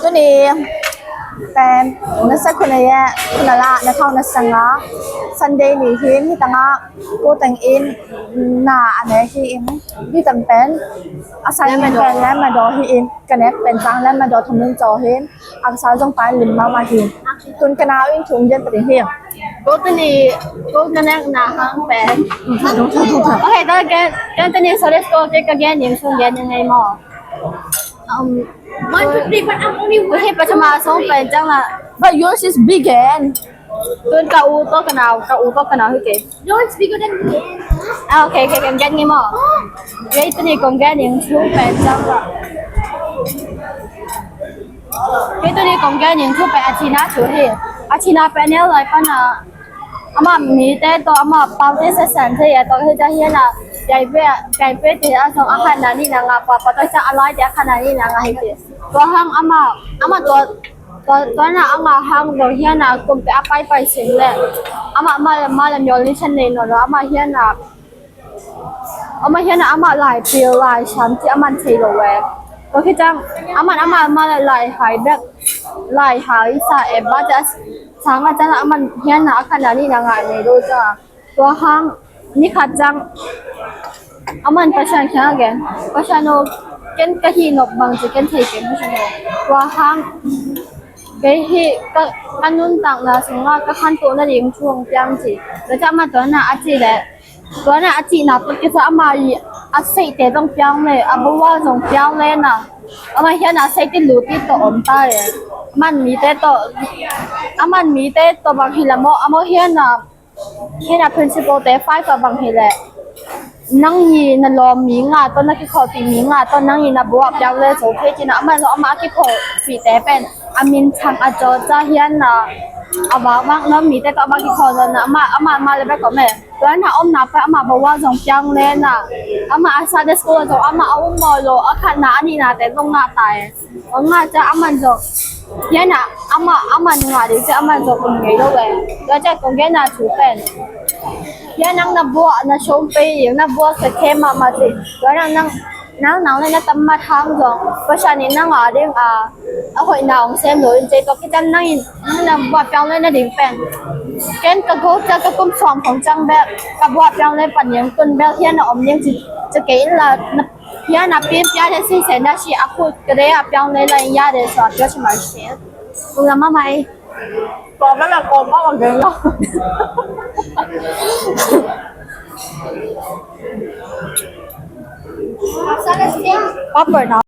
ตัวนี้เป็นนักสักคนนี้คนละนักท่องนักสังฆะซันเดย์นี่ที่ที่ตั้งกูแต่งอินหน้าอันนี้ที่อินที่จำเป็นอาศัยมันเป็นแล้วมาดอที่อินกันเน็ตเป็นฟังแล้วมาดอทำนึงจอเห็นอาศัยจงไปลืมมาทีตุนกันเอาอินถุงเย็นประเดี๋ยวกูตัวนี้กูกันแน่หน้าห้างแปลงโอเคตัวตัวนี้ so let's go take again ยังส่งยังไงหมอมันคือดีมันonly one ให้ปัจจุบันส่งไปจังละ but yours is big and ตัวกะอูตัวกันเอาให้เก๋yours is bigger than me โอเคกันไงหมอเฮ้ยตัวนี้กงแกยังช่วยไปจังละเฮ้ยตัวนี้กงแกยังช่วยไปอาชีพน่าช่วยอาชีพน่าเป็นเนี่ยเลยป่ะนะอาม่ามีแต่ตัวอาม่าเป่าแต่เส้นที่ตัวที่จะเห็นน่ะไก่เป็ดที่ส่งอาหารนี่นางอ่ะพอตัวจะอร่อยแต่ขนาดนี้นางอ่ะให้ตัวห้างอาม่าตัวน่ะอาม่าห้างตัวเห็นน่ะกุมไปสิ่งแหละอาม่ามาแล้วมีลิชันเนนแล้วอาม่าเห็นน่ะอาม่าหลายปีหลายชั้นที่อาม่าเทโลเวตัวที่จังอาม่ามาหลายหายแบบหลายหายสาบ้าจะsáng là chắc là mình hiện nào khả năng là ngại này đôi choตัวห้างนี่ขัดจังมันประชันแค่ไหนประชันโอเกินกะทินบบางจะเกินเทกันประชันโอตัวห้างกะทิก็อันนู้นต่างนะสมมติว่าก็ขั้นตัวนั่นเองช่วงจังจีแล้วจะมาตัวน่ะอาจีแหละตัวน่ะอาจีน่ะตัวก็จะมาอาศัยแต่ต้องเปียงเลยอาบอกว่าต้องเปียงเลยน่ะมาเห็นอาศัยที่หลุดที่ตัวอมตาเลยมันมีแต่ตัวบางทีละโมเห็นน่ะ principle แต่ไฟตัวบางทีแหละนั่งยีน่ะรอมีงาตอนนั้นที่เขาตีมีงาตอนนั่งยีน่ะบวกยาวเลยโอเคจีน่ะมันเอามาที่เขาสีแต่เป็นอามินชังอาจอจะเห็นน่ะเอาว่าน้ำมีแต่ตัวบางที่เขาน่ะมาเลยไปก่อนแม่แล้วน่ะอมนับไปมาบอกว่าส่งจังเลยน่ะมาอาซาเดสโกส่งมาเอาหมอโลอาคานานี่น่ะแต่ต้องงาตายงาจะมันส่งยันน่ะมันงาดิจะมันส่งคนไงด้วยแล้วจะคงแค่น่ะถูกเป็นยันนั่งบัวน่ะชมไปอย่างน่ะบัวสะเข้มาสิแล้วนั่งเลยน่ะตั้มมาทางส่งเพราะฉะนั้นนั่งเด้งเอาหอยนางเซมเลยใจตัวที่จันนั่งน่ะบัวเปียงเลยน่ะดิ่งเป็นเกณฑ์กระโกจะกระกุมสองของจังแบบกับบัวเปียงเลยปั่นยังตุนแบบเฮียน่ะอมยังจะเกณฑ์ละเฮียน่ะเปียยาได้สิเสน่ะสิอาคุกระเดะเปียงเลยละยาได้สอดก็สิมาเสียมึงละมาไหมกรอบแล้วล่ะกรอบมากกว่าเดิมแล้วป๊อปเปิดเนาะ